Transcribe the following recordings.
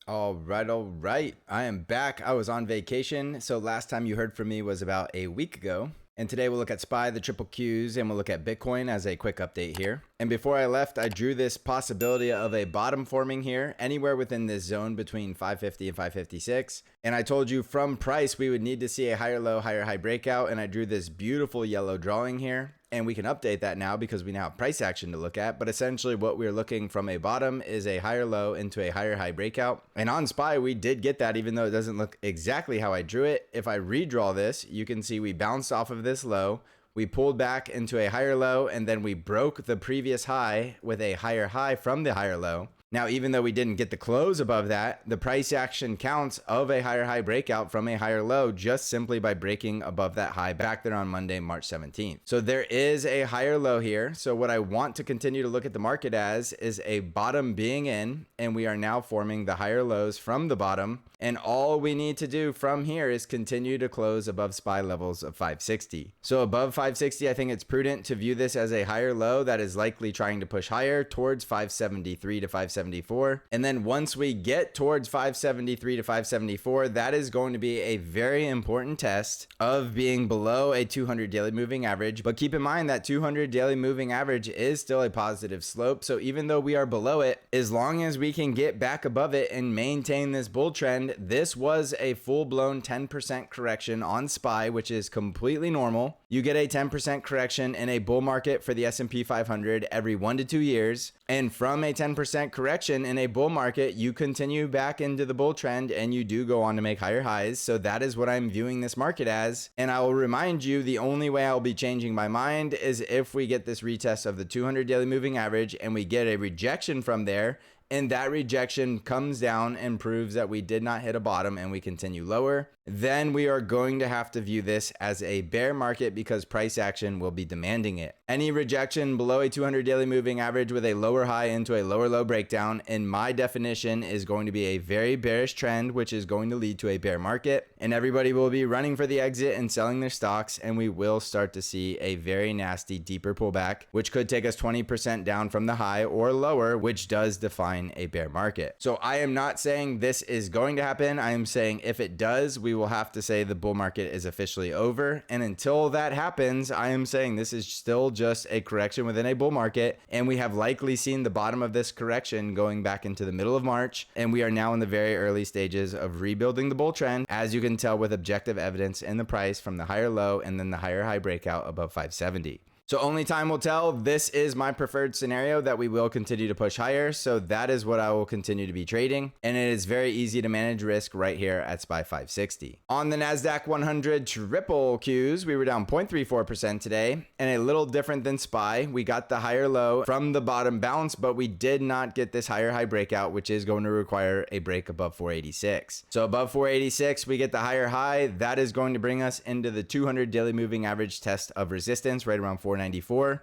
All right. I am back. I was on vacation, so last time you heard from me was about a week ago. And today we'll look at SPY, the triple Qs, and we'll look at Bitcoin as a quick update here. And before I left, I drew this possibility of a bottom forming here, anywhere within this zone between 550 and 556. And I told you from price, we would need to see a higher low, higher high breakout. And I drew this beautiful yellow drawing here. And we can update that now because we now have price action to look at. But essentially what we're looking from a bottom is a higher low into a higher high breakout. And on SPY, we did get that, even though it doesn't look exactly how I drew it. If I redraw this, you can see we bounced off of this low. We pulled back into a higher low, and then we broke the previous high with a higher high from the higher low. Now, even though we didn't get the close above that, the price action counts of a higher high breakout from a higher low just simply by breaking above that high back there on Monday, March 17th. So there is a higher low here. So what I want to continue to look at the market as is a bottom being in, and we are now forming the higher lows from the bottom. And all we need to do from here is continue to close above SPY levels of 560. So above 560, I think it's prudent to view this as a higher low that is likely trying to push higher towards 573 to 574. And then once we get towards 573 to 574, that is going to be a very important test of being below a 200 daily moving average. But keep in mind that 200 daily moving average is still a positive slope. So even though we are below it, as long as we can get back above it and maintain this bull trend, this was a full-blown 10% correction on SPY, which is completely normal. You get a 10% correction in a bull market for the S&P 500 every 1 to 2 years. And from a 10% correction in a bull market, you continue back into the bull trend and you do go on to make higher highs. So that is what I'm viewing this market as. And I will remind you, the only way I'll be changing my mind is if we get this retest of the 200 daily moving average and we get a rejection from there, and that rejection comes down and proves that we did not hit a bottom and we continue lower, then we are going to have to view this as a bear market because price action will be demanding it. Any rejection below a 200 daily moving average with a lower high into a lower low breakdown, in my definition, is going to be a very bearish trend, which is going to lead to a bear market. And everybody will be running for the exit and selling their stocks, and we will start to see a very nasty, deeper pullback, which could take us 20% down from the high or lower, which does define a bear market. So I am not saying this is going to happen. I am saying if it does, we will have to say the bull market is officially over. And until that happens, I am saying this is still just a correction within a bull market. And we have likely seen the bottom of this correction going back into the middle of March. And we are now in the very early stages of rebuilding the bull trend, as you can tell with objective evidence in the price from the higher low and then the higher high breakout above 570. So only time will tell. This is my preferred scenario that we will continue to push higher. So that is what I will continue to be trading. And it is very easy to manage risk right here at SPY 560. On the NASDAQ 100 triple Qs, we were down 0.34% today. And a little different than SPY, we got the higher low from the bottom bounce, but we did not get this higher high breakout, which is going to require a break above 486. So above 486, we get the higher high. That is going to bring us into the 200 daily moving average test of resistance right around 494.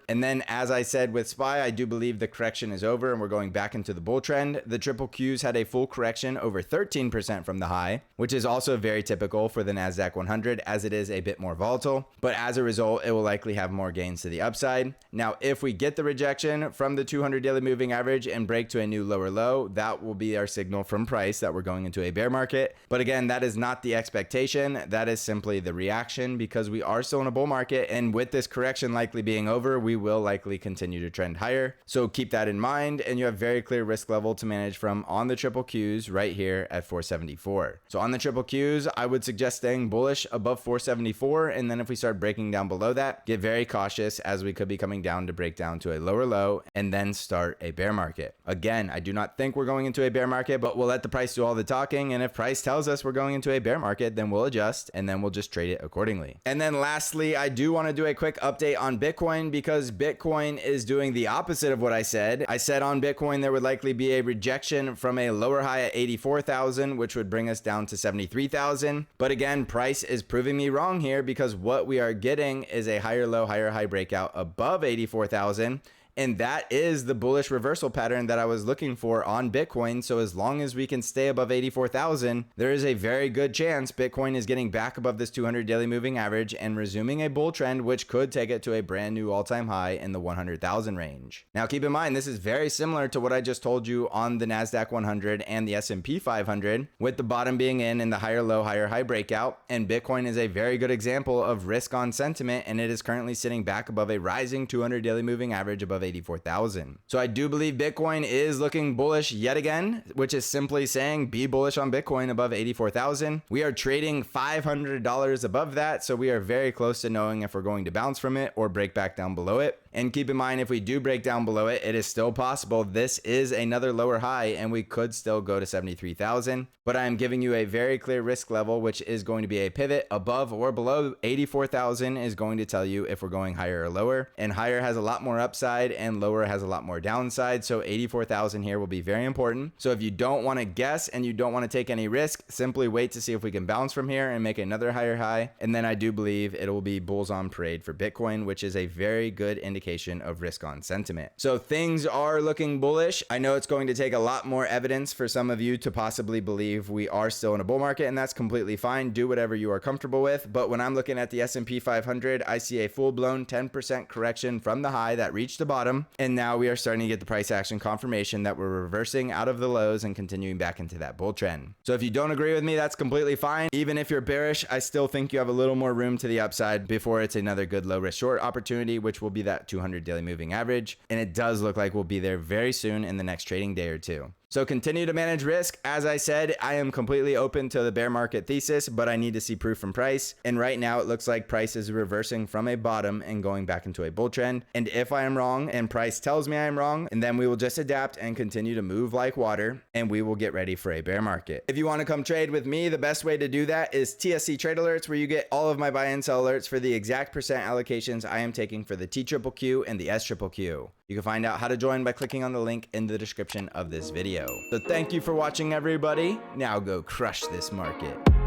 And then, as I said with SPY, I do believe the correction is over and we're going back into the bull trend. The triple Qs had a full correction over 13% from the high, which is also very typical for the NASDAQ 100 as it is a bit more volatile. But as a result, it will likely have more gains to the upside. Now, if we get the rejection from the 200 daily moving average and break to a new lower low, that will be our signal from price that we're going into a bear market. But again, that is not the expectation. That is simply the reaction because we are still in a bull market. And with this correction likely being over, we will likely continue to trend higher. So keep that in mind, and you have very clear risk level to manage from on the triple Qs right here at 474. So on the triple Qs, I would suggest staying bullish above 474, and then if we start breaking down below that, get very cautious as we could be coming down to break down to a lower low and then start a bear market. Again, I do not think we're going into a bear market, but we'll let the price do all the talking, and if price tells us we're going into a bear market, then we'll adjust and then we'll just trade it accordingly. And then lastly, I do want to do a quick update on Bitcoin because Bitcoin is doing the opposite of what I said. I said on Bitcoin there would likely be a rejection from a lower high at 84,000, which would bring us down to 73,000. But again, price is proving me wrong here because what we are getting is a higher low, higher high breakout above 84,000. And that is the bullish reversal pattern that I was looking for on Bitcoin. So as long as we can stay above 84,000, there is a very good chance Bitcoin is getting back above this 200 daily moving average and resuming a bull trend, which could take it to a brand new all-time high in the 100,000 range. Now keep in mind, this is very similar to what I just told you on the NASDAQ 100 and the S&P 500, with the bottom being in the higher low, higher high breakout. And Bitcoin is a very good example of risk on sentiment, and it is currently sitting back above a rising 200 daily moving average above 84,000. So I do believe Bitcoin is looking bullish yet again, which is simply saying be bullish on Bitcoin above 84,000. We are trading $500 above that, so we are very close to knowing if we're going to bounce from it or break back down below it. And keep in mind, if we do break down below it, it is still possible. This is another lower high and we could still go to 73,000. But I'm giving you a very clear risk level, which is going to be a pivot above or below 84,000 is going to tell you if we're going higher or lower. And higher has a lot more upside and lower has a lot more downside. So 84,000 here will be very important. So if you don't want to guess and you don't want to take any risk, simply wait to see if we can bounce from here and make another higher high. And then I do believe it will be bulls on parade for Bitcoin, which is a very good indication of risk on sentiment. So things are looking bullish. I know it's going to take a lot more evidence for some of you to possibly believe we are still in a bull market, and that's completely fine. Do whatever you are comfortable with. But when I'm looking at the S&P 500, I see a full-blown 10% correction from the high that reached the bottom. And now we are starting to get the price action confirmation that we're reversing out of the lows and continuing back into that bull trend. So if you don't agree with me, that's completely fine. Even if you're bearish, I still think you have a little more room to the upside before it's another good low risk short opportunity, which will be that 200 daily moving average. And it does look like we'll be there very soon in the next trading day or two. So continue to manage risk. As I said, I am completely open to the bear market thesis, but I need to see proof from price. And right now it looks like price is reversing from a bottom and going back into a bull trend. And if I am wrong and price tells me I'm wrong, and then we will just adapt and continue to move like water, and we will get ready for a bear market. If you want to come trade with me, the best way to do that is TSC Trade Alerts, where you get all of my buy and sell alerts for the exact percent allocations I am taking for the TQQQ and the SQQQ. You can find out how to join by clicking on the link in the description of this video. So thank you for watching, everybody. Now go crush this market.